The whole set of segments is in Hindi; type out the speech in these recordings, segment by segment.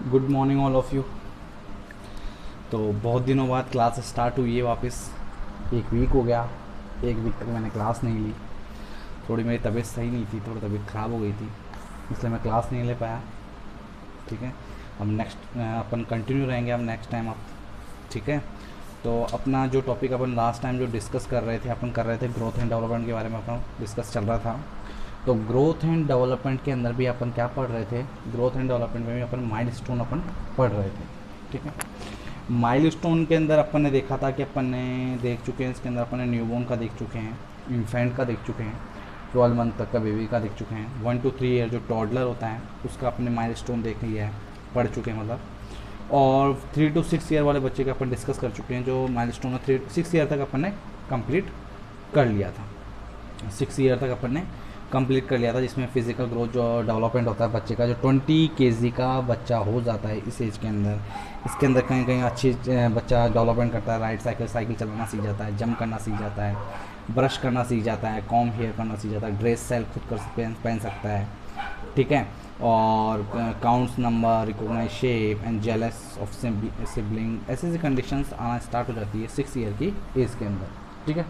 Good morning all of you. तो बहुत दिनों बाद क्लास स्टार्ट हुई है वापस। एक वीक हो गया। एक वीक तक मैंने क्लास नहीं ली। थोड़ी मेरी तबीयत सही नहीं थी, थोड़ी तबीयत ख़राब हो गई थी, इसलिए मैं क्लास नहीं ले पाया। ठीक है। हम नेक्स्ट अपन कंटिन्यू रहेंगे हम नेक्स्ट टाइम आप। ठीक है। तो अपना जो टॉपिक अपन लास्ट टाइम जो डिस्कस कर रहे थे, अपन कर रहे थे ग्रोथ एंड डेवलपमेंट के बारे में अपन डिस्कस चल रहा था। तो ग्रोथ एंड डेवलपमेंट के अंदर भी अपन क्या पढ़ रहे थे, ग्रोथ एंड डेवलपमेंट में भी अपन माइलस्टोन अपन पढ़ रहे थे। ठीक है। माइलस्टोन के अंदर अपन ने देखा था कि अपन ने देख चुके हैं, इसके अंदर अपन ने न्यूबॉर्न का देख चुके हैं, इन्फेंट का देख चुके हैं, 12 मंथ तक का बेबी का देख चुके हैं, 1 to 3 ईयर जो टॉडलर होता है उसका अपने माइलस्टोन देख लिया है, पढ़ चुके हैं मतलब। और 3 to 6 ईयर वाले बच्चे का अपन डिस्कस कर चुके हैं, जो माइलस्टोन 3 6 ईयर तक अपन ने कंप्लीट कर लिया था। 6 ईयर तक अपन ने कंप्लीट कर लिया था, जिसमें फिजिकल ग्रोथ जो डेवलपमेंट होता है बच्चे का, जो 20 kg का बच्चा हो जाता है इस एज के अंदर। इसके अंदर कहीं कहीं अच्छी बच्चा डेवलपमेंट करता है, राइट साइकिल चलाना सीख जाता है, जंप करना सीख जाता है, ब्रश करना सीख जाता है, कॉम हेयर करना सीख जाता है, ड्रेस सेल्फ खुद कर पहन सकता है। ठीक है। और counts number, recognise shape and jealous of sibling, ऐसी ऐसी कंडीशंस आना स्टार्ट हो जाती है 6 ईयर की एज के अंदर। ठीक है।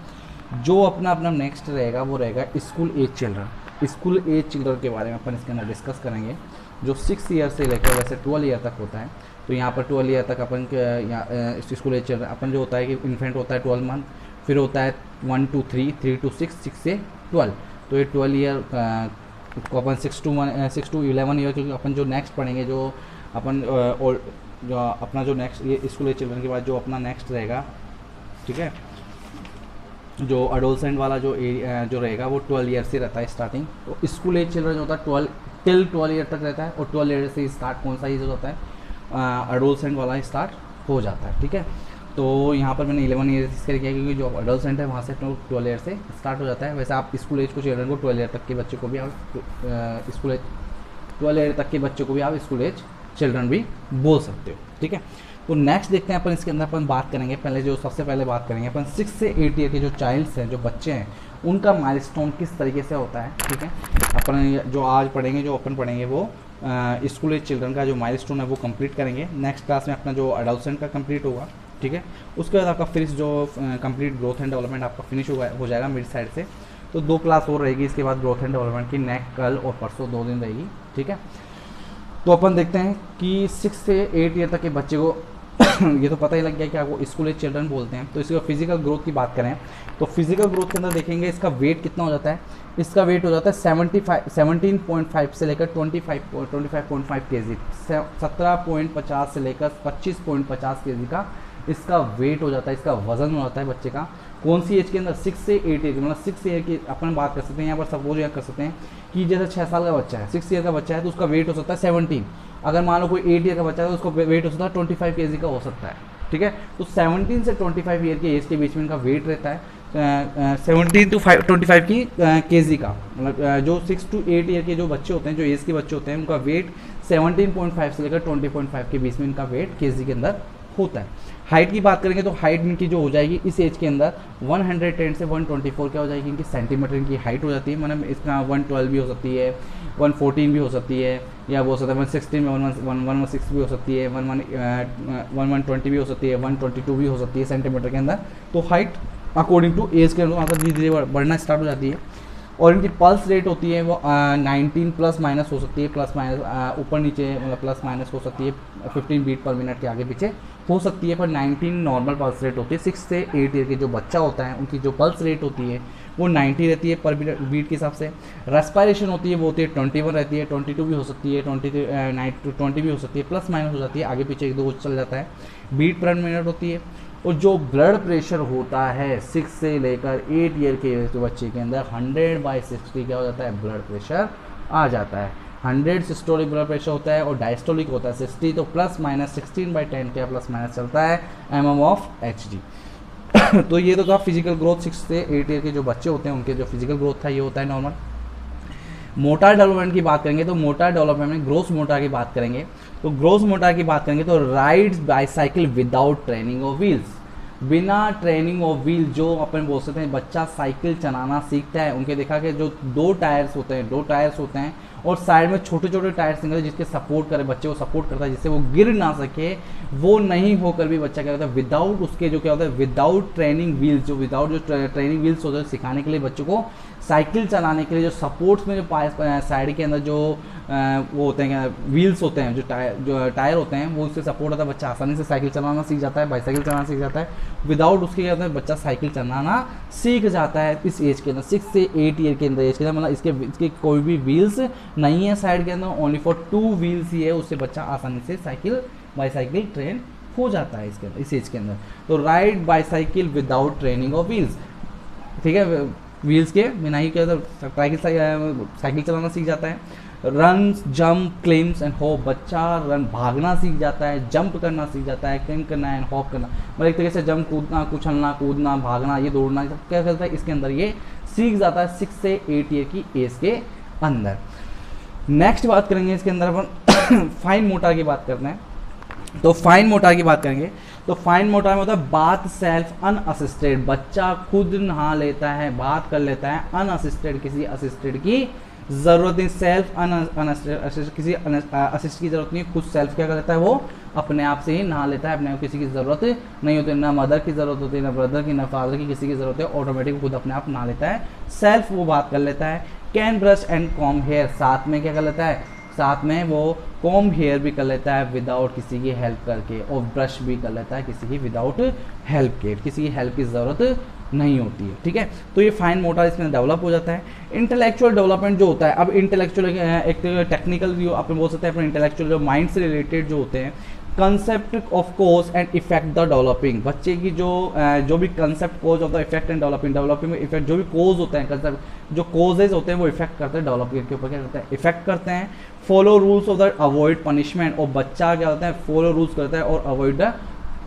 जो अपना अपना नेक्स्ट रहेगा वो रहेगा school age children. School age children के बारे में अपन इसके अंदर डिस्कस करेंगे, जो 6 ईयर से लेकर वैसे 12 ईयर तक होता है। तो यहाँ पर 12 ईयर तक अपन स्कूल एज चिल्ड्रन अपन जो होता है कि इन्फेंट होता है 12 मंथ, फिर होता है 1 to 3, 3 to 6, 6 से 12। तो ये 12 ईयर को अपन 6 to 11 ईयर, क्योंकि अपन जो नेक्स्ट पढ़ेंगे जो अपन जो अपना जो नेक्स्ट ये स्कूल एज चिल्ड्रन के बाद जो अपना नेक्स्ट रहेगा। ठीक है। जो अडोलसेंट वाला जो रहेगा वो 12 ईयर से रहता है स्टार्टिंग। तो स्कूल एज चिल्ड्रन जो होता है 12 ईयर तक रहता है, और 12 ईयर से स्टार्ट कौन सा एज होता है, अडोलसेंट वाला स्टार्ट हो जाता है। ठीक है। तो यहाँ पर मैंने 11 ईयर इसके लिए किया, क्योंकि जो अडोलसेंट है वहाँ से 12 ईयर से स्टार्ट हो जाता है। वैसे आप स्कूल एज को चिल्ड्रन को 12 ईयर तक के बच्चे को भी आप स्कूल एज 12 ईयर तक के बच्चे को भी आप स्कूल एज चिल्ड्रन भी बोल सकते हो। ठीक है। तो नेक्स्ट देखते हैं अपन इसके अंदर अपन बात करेंगे, पहले जो सबसे पहले बात करेंगे अपन 6 से 8 ईयर के जो चाइल्ड्स हैं, जो बच्चे हैं, उनका माइलस्टोन किस तरीके से होता है। ठीक है। अपन जो आज पढ़ेंगे, जो अपन पढ़ेंगे वो स्कूल एज चिल्ड्रन का जो माइलस्टोन है वो कंप्लीट करेंगे। नेक्स्ट क्लास में अपना जो अडोलसेंट का कंप्लीट होगा। ठीक है। उसके बाद आपका फिनिश जो कंप्लीट ग्रोथ एंड डेवलपमेंट आपका फिनिश हो जाएगा मिड साइड से। तो 2 क्लास और रहेगी इसके बाद ग्रोथ एंड डेवलपमेंट की, नेक्स्ट कल और परसों 2 दिन रहेगी। ठीक है। तो अपन देखते हैं कि 6 से 8 ईयर तक के बच्चे को ये तो पता ही लग गया कि आपको स्कूल एज चिल्ड्रन बोलते हैं। तो इसका फिजिकल ग्रोथ की बात करें तो फिजिकल ग्रोथ के अंदर देखेंगे इसका वेट कितना हो जाता है। इसका वेट हो जाता है 17.5 से लेकर 25.5 kg, 17.50 से लेकर 25.50 kg का इसका वेट हो जाता है, इसका वजन हो जाता है बच्चे का। कौन सी एज के अंदर, 6 से 8 ईयर, मतलब 6 ईयर की अपन बात कर सकते हैं। यहाँ पर सपोज कर सकते हैं कि जैसे 6 साल का बच्चा है, 6 ईयर का बच्चा है, तो उसका वेट हो सकता है 17। अगर मान लो कोई 8 ईयर का बच्चा है तो उसका वेट हो सकता है 25 kg का हो सकता है। ठीक है। तो 17 से 25 ईयर के एज के बीच में इनका वेट रहता है 17 to 25 की kg का। मतलब जो 6 to 8 ईयर के जो बच्चे होते हैं, जो एज के बच्चे होते हैं, उनका वेट 17.5 से लेकर 20.5 के बीच में इनका वेट kg के अंदर होता है। हाइट की बात करेंगे तो हाइट इनकी जो हो जाएगी इस एज के अंदर 110 से 124 क्या हो जाएगी इनकी सेंटीमीटर इनकी हाइट हो जाती है। मतलब इसका 112 भी हो सकती है, 114 भी हो सकती है, या वो हो सकता है 116 में 116 भी हो सकती है, 1120 भी हो सकती है, 122 भी हो सकती है सेंटीमीटर के अंदर। तो हाइट अकॉर्डिंग टू एज के अनुसार धीरे धीरे बढ़ना स्टार्ट हो जाती है। और इनकी पल्स रेट होती है वो 19 प्लस माइनस हो सकती है, प्लस माइनस ऊपर नीचे मतलब प्लस माइनस हो सकती है, 15 बीट पर मिनट के आगे पीछे हो सकती है, पर 19 नॉर्मल पल्स रेट होती है। 6 से 8 ईयर के जो बच्चा होता है उनकी जो पल्स रेट होती है वो 90 रहती है पर बीट के हिसाब से। रेस्पायरेशन होती है वो होती है 21 रहती है, 22 भी हो सकती है, 20 भी हो सकती है, प्लस माइनस हो जाती है, आगे पीछे 1-2 चल जाता है, बीट पर मिनट होती है। और जो ब्लड प्रेशर होता है 6 से लेकर 8 ईयर के बच्चे के अंदर 100/60 क्या हो जाता है, ब्लड प्रेशर आ जाता है। 100 सिस्टोलिक ब्लड प्रेशर होता है और डायस्टोलिक होता है 60, तो प्लस माइनस 16/10 क्या प्लस माइनस चलता है mm ऑफ Hg। तो ये तो था फिजिकल ग्रोथ। 6 से 8 ईयर के जो बच्चे होते हैं उनके जो फिजिकल ग्रोथ था ये होता है नॉर्मल। मोटार डेवलपमेंट की बात करेंगे तो मोटार डेवलपमेंट में ग्रोस मोटार की बात करेंगे। तो ग्रोस मोटार की बात करेंगे तो rides bicycle without training of wheels, बिना ट्रेनिंग ऑफ व्हील जो अपन बोल सकते हैं बच्चा साइकिल चलाना सीखता है। उनके देखा कि जो 2 टायर्स होते हैं और साइड में छोटे छोटे टायर्स निकले जिसके सपोर्ट करे, बच्चे को सपोर्ट करता है जिससे वो गिर ना सके। वो नहीं होकर भी बच्चा क्या होता है विदाउट उसके जो क्या होता है विदाउट ट्रेनिंग व्हील्स, जो विदाउट जो ट्रेनिंग व्हील्स होते हैं सिखाने के लिए बच्चों को साइकिल चलाने के लिए जो सपोर्ट्स में जो साइड के अंदर जो वो होते हैं व्हील्स होते हैं, जो टायर होते हैं, वो उससे सपोर्ट होता है, बच्चा आसानी से साइकिल चलाना सीख जाता है, बाईसाइकिल चलाना सीख जाता है। विदाउट उसके क्या होता है बच्चा साइकिल चलाना सीख जाता है इस एज के अंदर, 6 से 8 ईयर के अंदर एज के अंदर। मतलब इसके कोई भी व्हील्स नहीं है साइड के अंदर, ओनली फॉर 2 व्हील्स ही है, उससे बच्चा आसानी से साइकिल बाईसाइकिल ट्रेन हो जाता है इसके अंदर, इस एज के अंदर। तो ride bicycle without training of wheels, ठीक है, व्हील्स के बिना ही क्या होता है साइकिल चलाना सीख जाता है। Run jump claims and hop, बच्चा रन भागना सीख जाता है, जंप करना सीख जाता है, क्लेम करना एंड हॉप करना, मतलब एक तरीके से जंप कूदना, कुचलना, कूदना, भागना, ये दौड़ना, क्या करता है इसके अंदर ये सीख जाता है 6 से 8 ईयर की एज के अंदर। नेक्स्ट बात करेंगे इसके अंदर अपन फाइन मोटर की बात करते हैं। तो फाइन मोटर की बात करेंगे तो फाइन मोटर में होता है बात सेल्फ अनअसिस्टेड, बच्चा खुद नहा लेता है, बात कर लेता है अनअसिस्टेड, किसी असिस्टेड की जरूरत नहीं, सेल्फ अनअसिस्टेड, किसी असिस्ट की जरूरत नहीं, खुद सेल्फ क्या कर लेता है वो अपने आप से ही नहा लेता है, अपने आप किसी की जरूरत नहीं होती, ना मदर की जरूरत होती है, ना ब्रदर की, ना फादर की, किसी की जरूरत है, ऑटोमेटिक खुद अपने आप नहा लेता है, सेल्फ वो बात कर लेता है। Can brush and comb hair, साथ में क्या कर लेता है, साथ में वो कॉम हेयर भी कर लेता है विदाउट किसी की हेल्प करके, और ब्रश भी कर लेता है किसी की विदाउट हेल्प के, किसी की हेल्प की ज़रूरत नहीं होती है, ठीक है। तो ये फाइन मोटर इसमें डेवलप हो जाता है। इंटेलेक्चुअल डेवलपमेंट जो होता है, अब इंटेलेक्चुअल एक टेक्निकल व्यू अपन बोल सकते हैं, अपने इंटेलेक्चुअल जो माइंड से रिलेटेड जो होते हैं, concept of cause and effect the developing, बच्चे की जो भी concept cause of the effect and developing में इफेक्ट, जो भी कोज होते हैं, कंसेप्ट जो कोजेज होते हैं वो इफेक्ट करते हैं डेवलपिंग के ऊपर, क्या करते हैं इफेक्ट करते हैं। Follow rules of the avoid punishment, और बच्चा क्या होता है फॉलो रूल्स करता है और अवॉइड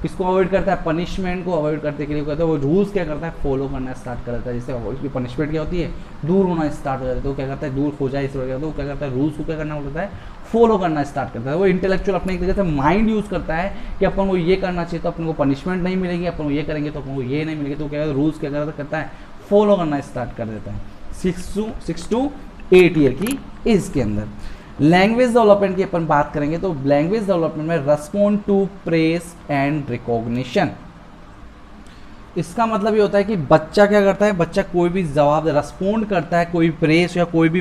किसको अवॉइड करता है, पनिशमेंट को अवॉइड करने के लिए कहता है वो रूल्स क्या करता है फॉलो करना स्टार्ट कर देता है, जिससे उसकी पनिशमेंट क्या होती है दूर होना स्टार्ट हो जाता है, तो क्या करता है दूर हो जाए इस वजह से वो क्या करता है रूल्स को क्या करना होता है फॉलो करना स्टार्ट करता है। वो इंटेलेक्चुअल अपने एक तरीके से माइंड यूज करता है कि अपन को ये करना चाहिए तो अपन को पनिशमेंट नहीं मिलेगी, अपन को ये करेंगे तो अपन को ये नहीं मिलेगी, तो क्या रूल्स क्या करता है फॉलो करना स्टार्ट कर देता है 6 to 8 ईयर की एज के अंदर। लैंग्वेज डेवलपमेंट की अपन बात करेंगे तो लैंग्वेज डेवलपमेंट में respond to praise and recognition, इसका मतलब ये होता है कि बच्चा क्या करता है, बच्चा कोई भी जवाब रेस्पॉन्ड करता है, कोई प्रेस या कोई भी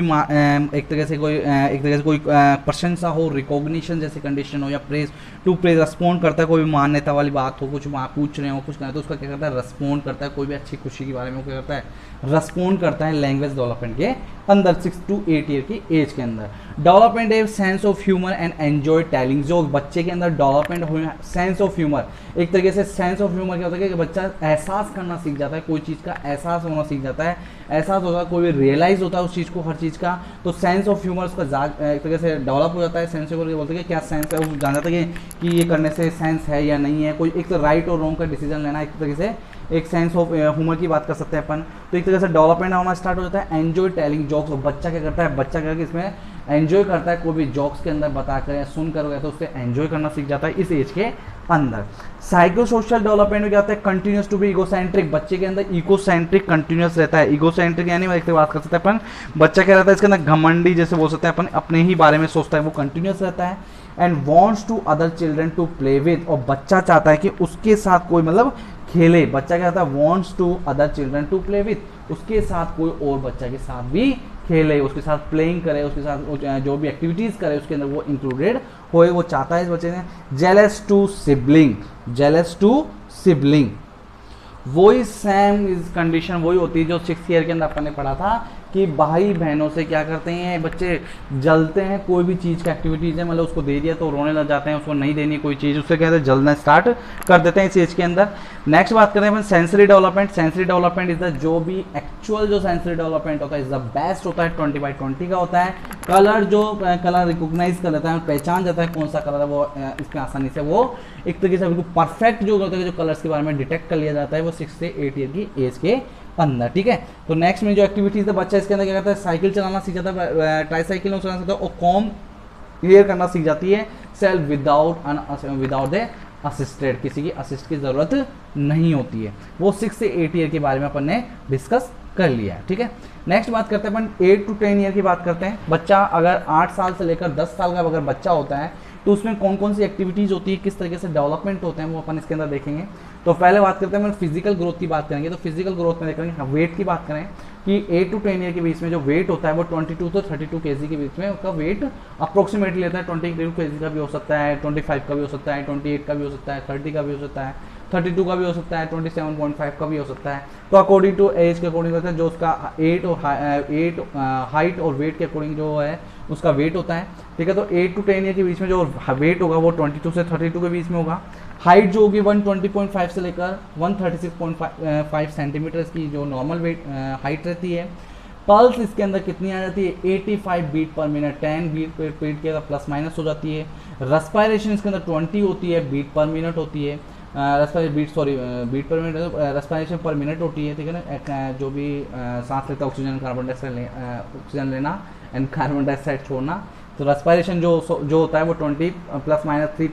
एक तरह से कोई प्रशंसा हो, रिकॉग्निशन जैसे कंडीशन हो, या प्रेस टू प्रेस रेस्पॉन्ड करता है, कोई भी मान्यता वाली बात हो, कुछ पूछ रहे हो कुछ करना है तो उसका क्या करता है रेस्पॉन्ड करता है, कोई भी अच्छी खुशी के बारे में क्या करता है रेस्पॉन्ड करता है लैंग्वेज डेवलपमेंट के अंदर 6 to 8 ईयर की एज के अंदर। Development a sense of humour and enjoy telling, जो बच्चे के अंदर डेवलपमेंट हो सेंस ऑफ ह्यूमर, एक तरीके से सेंस ऑफ ह्यूमर क्या होता है कि बच्चा एहसास करना सीख जाता है, कोई चीज़ का एहसास होना सीख जाता है, एहसास होता है कोई भी रियलाइज होता है उस चीज़ को हर चीज़ का, तो सेंस ऑफ ह्यूमर उसका एक तरीके से डेवलप हो जाता है। सेंस ऑफ ह्यूमर बोलते हैं कि क्या सेंस है, वो जान जाता है कि ये करने से सेंस है या नहीं है, कोई एक तो राइट और रॉन्ग का डिसीजन लेना, एक तरीके से एक सेंस ऑफ ह्यूमर की बात कर सकते हैं अपन। तो एक तरह से डेवलपमेंट होना स्टार्ट हो जाता है। एंजॉय टेलिंग जोक्स, बच्चा क्या करता है, बच्चा क्या इसमें एंजॉय करता है, कोई भी जोक्स के अंदर बताकर या सुन कर तो उससे एंजॉय करना सीख जाता है इस एज के अंदर। साइको सोशल डेवलपमेंट में क्या होता है, कंटिन्यूस टू बी इगोसेंट्रिक, बच्चे के अंदर इगोसेंट्रिक कंटिन्यूस रहता है। इगोसेंट्रिक यानी एक बात कर सकते हैं अपन, बच्चा क्या रहता है इसके अंदर घमंडी जैसे बोल सकते हैं अपन, अपने ही बारे में सोचता है, वो कंटिन्यूस रहता है। And wants to other children to play with, और बच्चा चाहता है कि उसके साथ कोई मतलब खेले, बच्चा क्या कहता है wants to other children to play with, उसके साथ कोई और बच्चा के साथ भी खेले, उसके साथ प्लेइंग करे, उसके साथ जो भी एक्टिविटीज़ करे उसके अंदर वो इंक्लूडेड होए, वो चाहता है इस बच्चे ने। Jealous to sibling, jealous to sibling, वही सेम इस कंडीशन वही होती है जो 6 ईयर के अंदर अपन ने पढ़ा था कि भाई बहनों से क्या करते हैं बच्चे जलते हैं, कोई भी चीज़ का एक्टिविटीज़ है मतलब उसको दे दिया तो रोने लग जाते हैं, उसको नहीं देनी कोई चीज़ उससे कहते हैं जलना स्टार्ट कर देते हैं इस एज के अंदर। नेक्स्ट बात करते हैं अपन sensory development. Sensory development is the जो भी एक्चुअल जो सेंसरी डेवलपमेंट होता है इज द बेस्ट होता है, 20/20 का होता है। कलर जो कलर रिकॉग्नाइज कर लेता है, पहचान जाता है कौन सा कलर है, वो इसमें आसानी से वो एक तरीके से बिल्कुल परफेक्ट जो होता है जो कलर्स के बारे में डिटेक्ट कर लिया जाता है वो 6 से 8 ईयर की एज के अंदर, ठीक है। तो नेक्स्ट में जो एक्टिविटीज है बच्चा इसके अंदर क्या करता है, साइकिल चलाना सीख जाता है, ट्राईसाइकिल चलाना सीखता है और कॉम क्लियर करना सीख जाती है सेल्फ विदाउट द असिस्टेड, किसी की असिस्ट की जरूरत नहीं होती है। वो 6 से 8 ईयर के बारे में अपन ने डिस्कस कर लिया है। ठीक है, नेक्स्ट बात करते हैं अपन 8 to 10 ईयर की बात करते हैं। बच्चा अगर 8 साल से लेकर 10 साल का अगर बच्चा होता है तो उसमें कौन कौन सी एक्टिविटीज़ होती है, किस तरीके से डेवलपमेंट होते हैं, वो अपन इसके अंदर देखेंगे। तो पहले बात करते हैं, फिजिकल ग्रोथ की बात करेंगे। तो फिजिकल ग्रोथ में देखेंगे, वेट की बात करें कि 8 to 10 ईयर के बीच में जो वेट होता है वो 22 to 32 kg के बीच में उसका वेट अप्रोक्सीमेटली लेता है। 22 kg का भी हो सकता है, 25 का भी हो सकता है, 28 का भी हो सकता है, 30 का भी हो सकता है, 32 का भी हो सकता है, 27.5 का भी हो सकता है। तो अकॉर्डिंग टू एज के अकॉर्डिंग होता है, जो उसका हाइट और वेट के अकॉर्डिंग जो है उसका वेट होता है। ठीक है, तो 8 to 10 ईयर के बीच में जो वेट होगा वो 22 से 32 के बीच में होगा। हाइट जो होगी 120.5 से लेकर 136.5 सेंटीमीटर की जो नॉर्मल वेट हाइट रहती है। पल्स इसके अंदर कितनी आ जाती है, 85 बीट पर मिनट, 10 बीट पर के प्लस माइनस हो जाती है। रेस्पायरेशन इसके अंदर 20 होती है, बीट पर मिनट होती है। बीट पर मिनट, रेस्पायरेशन पर मिनट होती है। ठीक है ना, जो भी सांस लेता है ऑक्सीजन कार्बन डाइऑक्साइड ऑक्सीजन लेना एंड कार्बन डाइऑक्साइड छोड़ना, तो रेस्पायरेशन जो होता है वो 20 प्लस माइनस 3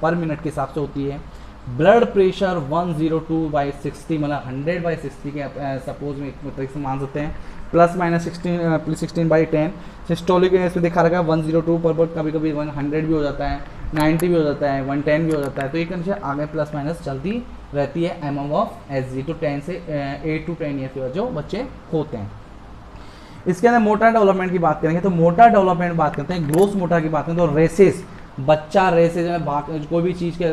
पर मिनट के हिसाब से होती है। ब्लड प्रेशर 102/60 मतलब 100/60 के सपोज में एक तरीके से मान सकते हैं, प्लस माइनस 16/10। सिस्टोलिक इसमें देखा रहेगा 102 पर, कभी कभी 100 भी हो जाता है, 90 भी हो जाता है, 110 भी हो जाता है। तो ये कंडीशन आगे प्लस माइनस चलती रहती है एमएम ऑफ एसजी। तो 10 से 8 to 10 ईयर के जो बच्चे होते हैं। इसके अंदर मोटर डेवलपमेंट की बात करेंगे, तो मोटर डेवलपमेंट बात करते हैं, ग्रोस मोटर की बात करें तो रेसेस, बच्चा रेसेज में भाग, कोई भी चीज़ के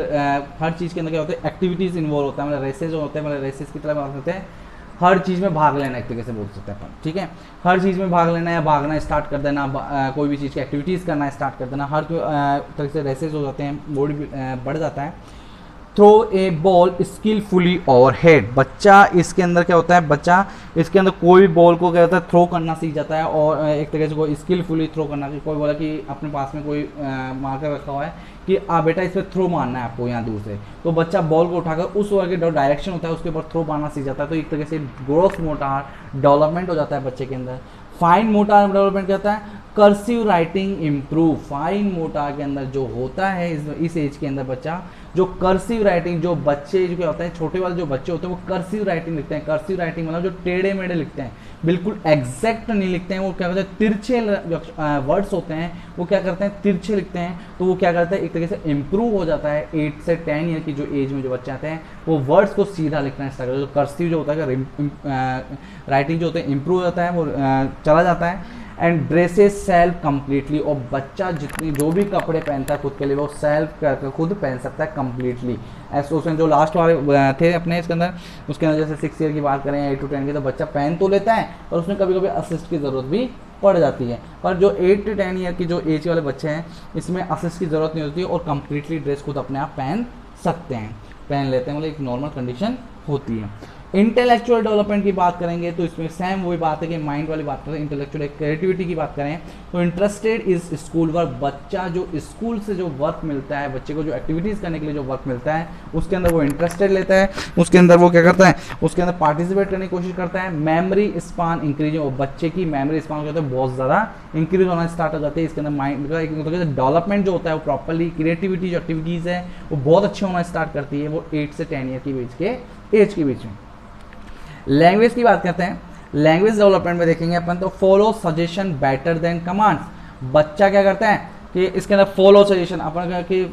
हर चीज़ के अंदर क्या होता है, एक्टिविटीज़ इन्वॉल्व होता है। मतलब रेसेज जो होते हैं, मतलब रेसेज की तरह बात करते हैं, हर चीज़ में भाग लेना एक तरीके से बोल सकते हैं अपन। ठीक है, हर चीज़ में भाग लेना या भागना स्टार्ट कर देना, कोई भी चीज़ की एक्टिविटीज़ करना स्टार्ट कर देना, हर तरह से रेसेज हो जाते हैं, बॉडी बढ़ जाता है। थ्रो ए बॉल स्किलफुली ओवर हेड, बच्चा इसके अंदर क्या होता है, बच्चा इसके अंदर कोई भी बॉल को क्या होता है थ्रो करना सीख जाता है, और एक तरीके से कोई स्किलफुली थ्रो करना। कोई बोला कि अपने पास में कोई मार्कर रखा हुआ है कि बेटा इस पर थ्रो मारना है आपको यहाँ दूर से, तो बच्चा बॉल को उठाकर उस वाले जो डायरेक्शन होता है उसके ऊपर थ्रो मारना सीख जाता है। तो एक तरीके से ग्रोस मोटार डेवलपमेंट हो जाता है बच्चे के अंदर। फाइन मोटार डेवलपमेंट क्या होता है, cursive writing improve. Fine motor के अंदर जो होता है इस एज के अंदर बच्चा जो कर्सिव राइटिंग, जो बच्चे जो क्या होता है, छोटे वाले जो बच्चे होते हैं वो कर्सिव राइटिंग लिखते हैं। कर्सिव राइटिंग मतलब जो टेढ़े मेढ़े लिखते हैं, बिल्कुल एग्जैक्ट नहीं लिखते हैं, वो क्या करते हैं तिरछे वर्ड्स होते हैं, वो क्या करते हैं तिरछे लिखते हैं। तो वो क्या करते हैं एक तरीके से इंप्रूव हो जाता है 8 से 10 ईयर की जो एज में जो बच्चे आते हैं वो वर्ड्स को सीधा लिखना स्टार्ट करते हैं। जो कर्सिव जो होता है राइटिंग जो होता है इंप्रूव हो जाता है, वो चला जाता है। एंड ड्रेसेस सेल्फ कम्प्लीटली, और बच्चा जितनी जो भी कपड़े पहनता है खुद के लिए वो सेल्फ खुद पहन सकता है कम्प्लीटली। ऐसे उसमें जो लास्ट वाले थे अपने इसके अंदर, उसके अंदर जैसे 6 ईयर की बात करें 8 to 10 की, तो बच्चा पहन तो लेता है और उसमें कभी कभी असिस्ट की ज़रूरत भी पड़ जाती है। पर जो 8 to 10 ईयर की जो एज वाले बच्चे हैं इसमें असिस्ट की ज़रूरत नहीं होती और कम्प्लीटली ड्रेस खुद अपने आप पहन सकते हैं, पहन लेते हैं, मतलब एक नॉर्मल कंडीशन होती है। इंटेलेक्चुअल डेवलपमेंट की बात करेंगे तो इसमें सेम वही बात है कि माइंड वाली बात करें। इंटेलेक्चुअल क्रिएटिविटी की बात करें तो इंटरेस्टेड इज स्कूल वर्क, बच्चा जो स्कूल से जो वर्क मिलता है, बच्चे को जो एक्टिविटीज़ करने के लिए जो वर्क मिलता है उसके अंदर वो इंटरेस्टेड लेता है, उसके अंदर वो क्या करता है, उसके अंदर पार्टिसिपेट करने की कोशिश करता है। मेमोरी स्पान इंक्रीज, और बच्चे की मेमोरी स्पान क्या होता है बहुत ज़्यादा इंक्रीज होना स्टार्ट हो जाती है। इसके अंदर माइंड का डेवलपमेंट जो होता है वो प्रॉपरली, क्रिएटिविटी जो एक्टिविटीज़ है वो बहुत अच्छी होना स्टार्ट करती है वो 8 से 10 ईयर के बीच के एज के बीच में। लैंग्वेज की बात करते हैं, लैंग्वेज डेवलपमेंट में देखेंगे अपन तो follow suggestion better then commands. बच्चा क्या करता है कि इसके अंदर फॉलो सजेशन, अपन कि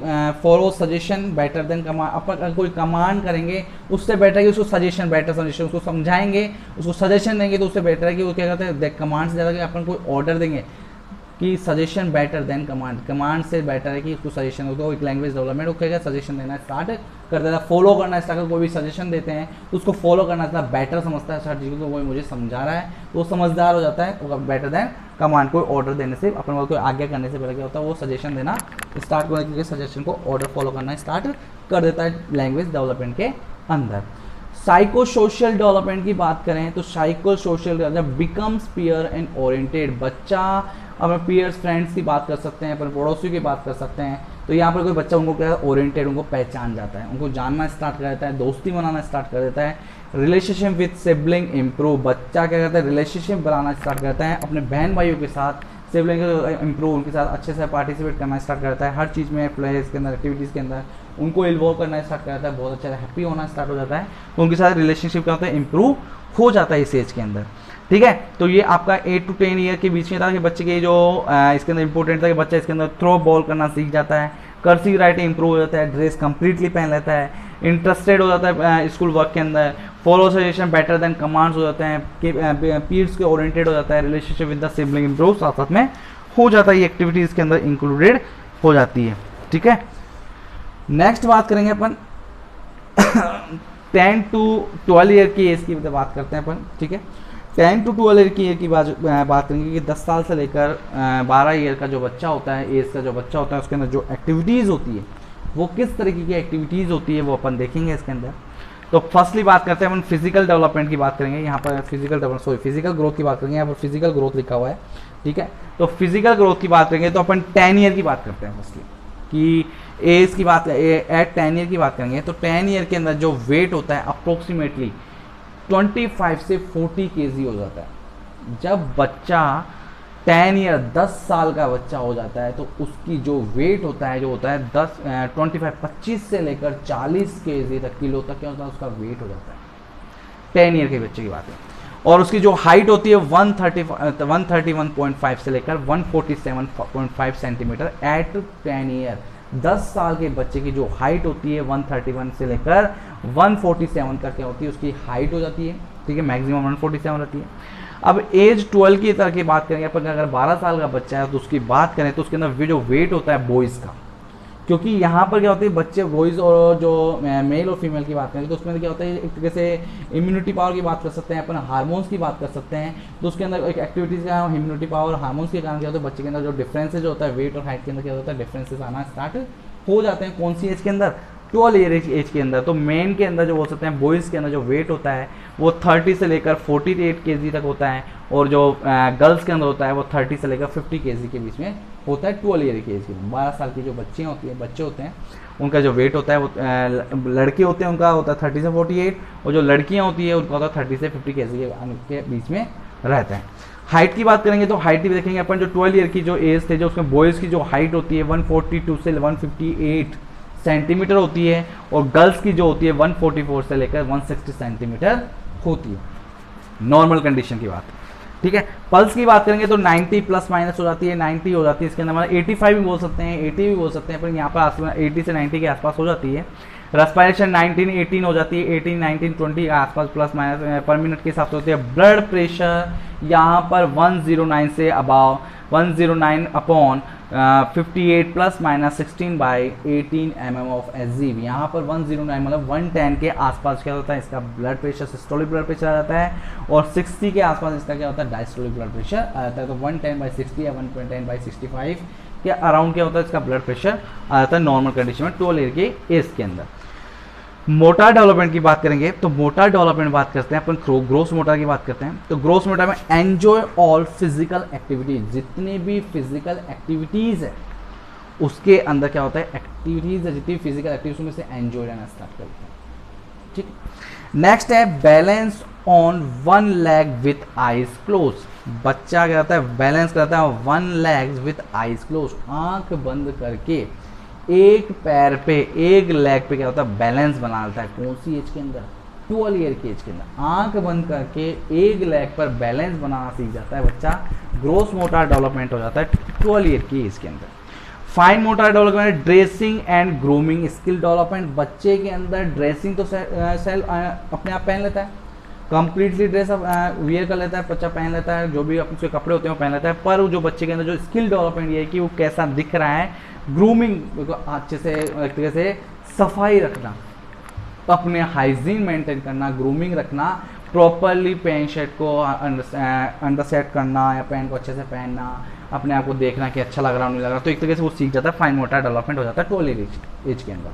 follow suggestion better than command, अपन कोई कमांड करेंगे उससे बेटर है कि उसको सजेशन, बेटर सजेशन, उसको समझाएंगे, उसको सजेशन देंगे तो उससे बेटर है कि वो क्या करते हैं कमांड से ज़्यादा कि अपन कोई ऑर्डर देंगे कि suggestion better than command, command से बेटर है कि उसको सजेशन हो। तो एक लैंग्वेज डेवलपमेंट वो क्या सजेशन देना स्टार्ट कर देता है, फॉलो करना स्टार्ट, कोई भी सजेशन देते हैं तो उसको फॉलो करना स्टार्ट, बेटर समझता है हर चीज़ को, वो मुझे समझा रहा है तो वो समझदार हो जाता है। बेटर देन कमांड, कोई ऑर्डर देने से, अपन कोई आज्ञा करने से पहले क्या होता है वो सजेशन देना स्टार्ट करके सजेशन को ऑर्डर फॉलो करना स्टार्ट कर देता है लैंग्वेज डेवलपमेंट के अंदर। साइको सोशल डेवलपमेंट की बात करें तो साइको सोशल जब बिकम्स पीयर एंड ओरिएंटेड, बच्चा अपने पीयर्स फ्रेंड्स की बात कर सकते हैं, अपने पड़ोसियों की बात कर सकते हैं। तो यहाँ पर कोई बच्चा उनको क्या ओरिएंटेड, उनको पहचान जाता है, उनको जानना स्टार्ट कर देता है, दोस्ती बनाना स्टार्ट कर देता है। रिलेशनशिप विद सिबलिंग इम्प्रूव, बच्चा क्या करता है रिलेशनशिप बनाना स्टार्ट करता है अपने बहन भाइयों के साथ, सिबलिंग इम्प्रूव, उनके साथ अच्छे से पार्टिसिपेट करना स्टार्ट करता है हर चीज़ में, प्लेयर्स के अंदर, एक्टिविटीज़ के अंदर, उनको इन्वॉल्व करना स्टार्ट कर जाता है, बहुत अच्छा हैप्पी होना स्टार्ट हो जाता है, तो उनके साथ रिलेशनशिप क्या होता है, इंप्रूव हो जाता है इस एज के अंदर। ठीक है, तो ये आपका 8 to 10 ईयर के बीच में था कि बच्चे के जो इसके अंदर इंपॉर्टेंट था कि बच्चा इसके अंदर थ्रो बॉल करना सीख जाता है, कर्सिव राइटिंग इंप्रूव हो जाता है, ड्रेस कंप्लीटली पहन लेता है, इंटरेस्टेड हो जाता है स्कूल वर्क के अंदर, follow suggestion better then commands हो जाते हैं, पीयर्स के ओरिएंटेड हो जाता है, relationship with the sibling improve साथ साथ में हो जाता है, ये एक्टिविटीज़ के अंदर इंक्लूडेड हो जाती है। ठीक है, नेक्स्ट बात करेंगे अपन 10 to 12 ईयर की एज की बात करते हैं अपन। ठीक है, 10 to 12 ईयर की एज की बात करेंगे कि 10 साल से लेकर 12 ईयर का जो बच्चा होता है, एज का जो बच्चा होता है, उसके अंदर जो एक्टिविटीज़ होती है वो किस तरीके की एक्टिविटीज़ होती है वो अपन देखेंगे इसके अंदर। तो फर्स्टली बात करते हैं अपन फिजिकल डेवलपमेंट की बात करेंगे, यहाँ पर फिजिकल ग्रोथ की बात करेंगे, यहाँ पर फिजिकल ग्रोथ लिखा हुआ है। ठीक है, तो फिजिकल ग्रोथ की बात करेंगे तो अपन 10 ईयर की बात करते हैं फर्स्टली, कि एज की बात एट 10 ईयर की बात करेंगे तो 10 ईयर के अंदर जो वेट होता है अप्रोक्सीमेटली 25 से 40 kg हो जाता है। जब बच्चा 10 ईयर 10 साल का बच्चा हो जाता है तो उसकी जो वेट होता है, जो होता है 25 से लेकर 40 kg तक, किलो तक क्या होता है उसका वेट हो जाता है 10 ईयर के बच्चे की बात है। और उसकी जो हाइट होती है 131.5 से लेकर 147.5 सेंटीमीटर एट 10 ईयर। 10 साल के बच्चे की जो हाइट होती है 131 से लेकर 147 तक क्या होती है उसकी हाइट हो जाती है। ठीक है, मैक्सिमम 147 रहती है। अब एज 12 की तरह की बात करेंगे अपन, अगर 12 साल का बच्चा है तो उसकी बात करें तो उसके अंदर जो वेट होता है बॉयज़ का, क्योंकि यहाँ पर क्या होती है बच्चे बॉयज़ और जो मेल और फीमेल की बात करें तो उसमें क्या होता है एक तरीके से इम्यूनिटी पावर की बात कर सकते हैं अपन, हार्मोन्स की बात कर सकते हैं। तो उसके अंदर एक एक्टिविटीज़ का इम्यूनिटी पावर हार्मोन्स के कारण क्या होता है बच्चे के अंदर जो डिफरेंसेज होता है वेट और हाइट के अंदर क्या होता है डिफरेंसेस आना स्टार्ट हो जाते हैं। कौन सी एज के अंदर, 12 ईयर एज के अंदर। तो मेन के अंदर जो बोल सकते हैं बॉयज़ के अंदर जो वेट होता है वो 30 से लेकर 48 kg तक होता है, और जो गर्ल्स के अंदर होता है वो 30 से लेकर 50 kg के बीच में होता है 12 ईयर की एज के। 12 साल की जो बच्चे होते हैं उनका जो वेट होता है वो लड़के होते हैं उनका होता है 30 से 48, और जो लड़कियां होती है उनका होता है 30 से 50 kg के बीच में रहता है। हाइट की बात करेंगे तो हाइट भी देखेंगे अपन, जो 12 ईयर की जो एज थे जो उसमें बॉयज़ की जो हाइट होती है 142 से 158 सेंटीमीटर होती है, और गर्ल्स की जो होती है 144 से लेकर 160 सेंटीमीटर होती है, नॉर्मल कंडीशन की बात। ठीक है, पल्स की बात करेंगे तो 90 प्लस माइनस हो जाती है, 90 हो जाती है, इसके अंदर मतलब 85 भी बोल सकते हैं, 80 भी बोल सकते हैं, पर यहाँ पर 80 से 90 के आसपास हो जाती है। रेस्पिरेशन 19-18 हो जाती है, 18-19-20 के आसपास प्लस माइनस पर मिनट के हिसाब से होती है। ब्लड प्रेशर यहाँ पर 109 से above 109 upon 58 plus minus 16/18 mm of एसजीव। यहाँ पर 109 मतलब 110 के आसपास क्या होता है इसका blood pressure, systolic blood pressure आ जाता है, और 60 के आसपास इसका क्या होता है डायस्टोलिक ब्लड प्रेशर आ जाता है। तो 110/60 या 110/65 के अराउंड क्या होता है इसका ब्लड प्रेशर आ जाता है नॉर्मल कंडीशन में 12 ईयर के एज के अंदर। मोटर डेवलपमेंट की बात करेंगे तो मोटर डेवलपमेंट बात करते हैं अपन, ग्रोस मोटर की बात करते हैं। तो ग्रोस मोटर में एंजॉय ऑल फिजिकल एक्टिविटीज, जितने भी फिजिकल एक्टिविटीज है उसके अंदर क्या होता है एक्टिविटीज है, जितनी फिजिकल एक्टिविटीज में से एंजॉय रहना स्टार्ट करते हैं। ठीक, नेक्स्ट है balance on 1 leg with eyes close. बच्चा क्या होता है बैलेंस करता है 1 लेग विथ आइज क्लोज, आंख बंद करके एक पैर पे एक लेग पे क्या होता है बैलेंस बना लेता है। कौन सी एज के अंदर, 12 ईयर की एज के अंदर आंख बंद करके एक लेग पर बैलेंस बनाना सीख जाता है बच्चा। ग्रोस मोटर डेवलपमेंट हो जाता है 12 ईयर की एज के अंदर। Fine motor development, dressing and grooming skill development. बच्चे के अंदर ड्रेसिंग तो सेल अपने आप पहन लेता है, कंप्लीटली ड्रेस वियर कर लेता है, बच्चा पहन लेता है, जो भी अपने कपड़े होते हैं वो पहन लेता है, पर जो बच्चे के अंदर जो स्किल डेवलपमेंट ये है कि वो कैसा दिख रहा है, ग्रूमिंग अच्छे से एक तरीके से सफाई रखना, अपने हाइजीन मेंटेन करना, ग्रूमिंग रखना, प्रॉपरली पैंट शर्ट को अंडर सेट करना या पैंट को अच्छे से पहनना, अपने आप को देखना कि अच्छा लग रहा नहीं लग रहा, तो एक तरीके से वो सीख जाता है। फाइन मोटर डेवलपमेंट हो जाता है 12 एज के अंदर।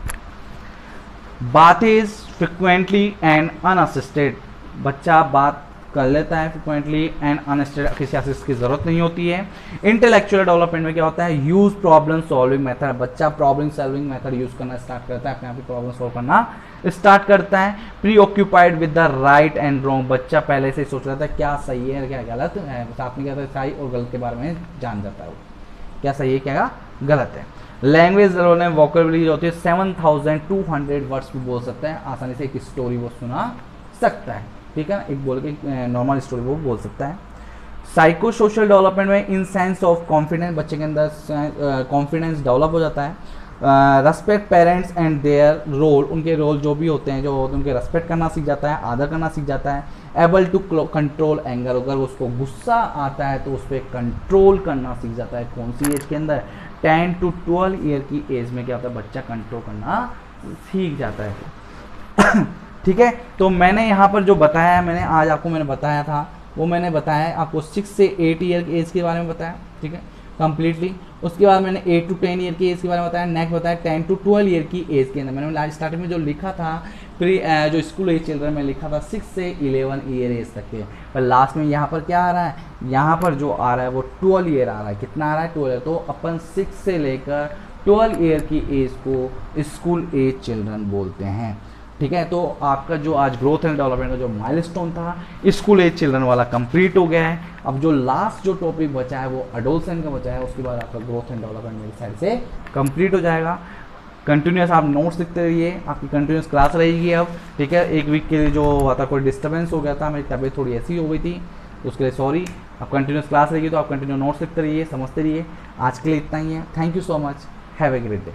बात इज फ्रिक्वेंटली एंड अनअसिस्टेड, बच्चा बात कर लेता है फ्रिक्वेंटली एंड अनअसिस्टेड, किसी असिस्ट की जरूरत नहीं होती है। इंटेलेक्चुअल डेवलपमेंट में क्या होता है यूज प्रॉब्लम सॉल्विंग मेथड, बच्चा प्रॉब्लम सॉल्विंग मेथड यूज करना स्टार्ट करता है, अपने आप ही प्रॉब्लम सॉल्व करना स्टार्ट करता है। Pre occupied with the right and wrong, बच्चा पहले से सोच रहा था क्या सही है क्या गलत है, साथ में क्या सही और गलत के बारे में जान जाता है, वो क्या सही है क्या गलत है। लैंग्वेज में वोकेबलरी जो होती है 7200 वर्ड्स भी बोल सकता है, आसानी से एक स्टोरी वो सुना सकता है, ठीक है ना, एक बोल के नॉर्मल स्टोरी वो बोल सकता है। साइको सोशल डेवलपमेंट में इन सेंस ऑफ कॉन्फिडेंस, बच्चे के अंदर कॉन्फिडेंस डेवलप हो जाता है। Respect parents and their role, उनके रोल जो भी होते हैं जो उनके रेस्पेक्ट करना सीख जाता है, आदर करना सीख जाता है। एबल टू कंट्रोल एंगर, अगर उसको गुस्सा आता है तो उस पर कंट्रोल करना सीख जाता है। कौन सी एज के अंदर? 10 to 12 ईयर की एज में क्या होता है, बच्चा कंट्रोल करना सीख जाता है। ठीक है, तो मैंने यहाँ पर जो बताया, मैंने आज आपको मैंने बताया था वो मैंने बताया आपको 6 से 8 ईयर की एज के बारे में बताया, ठीक है, कंप्लीटली। उसके बाद मैंने 8 to 10 ईयर की एज के बारे में बताया। नेक्स्ट बताया 10 to 12 ईयर की एज के अंदर मैंने आज स्टार्टिंग में जो लिखा था प्री जो स्कूल एज चिल्ड्रन में लिखा था 6 से 11 ईयर एज तक के, पर लास्ट में यहाँ पर क्या आ रहा है, यहाँ पर जो आ रहा है वो 12 ईयर आ रहा है। कितना आ रहा है? 12। तो अपन 6 से लेकर 12 ईयर की एज को स्कूल एज चिल्ड्रन बोलते हैं, ठीक है। तो आपका जो आज ग्रोथ एंड डेवलपमेंट का जो माइलस्टोन था स्कूल एज चिल्ड्रन वाला कंप्लीट हो गया है। अब जो लास्ट जो टॉपिक बचा है वो एडोलसेंट का बचा है, उसके बाद आपका ग्रोथ एंड डेवलपमेंट मेरी साइड से कंप्लीट हो जाएगा। कंटिन्यूस आप नोट्स लिखते रहिए, आपकी कंटिन्यूस क्लास रहेगी अब, ठीक है। एक वीक के लिए जो हुआ था कोई डिस्टर्बेंस हो गया था, मेरी तबीयत थोड़ी ऐसी हो गई थी, उसके लिए सॉरी। अब कंटिन्यूस क्लास रहेगी तो आप कंटिन्यू नोट्स लिखते रहिए, समझते रहिए। आज के लिए इतना ही है। Thank you so much, have a great day.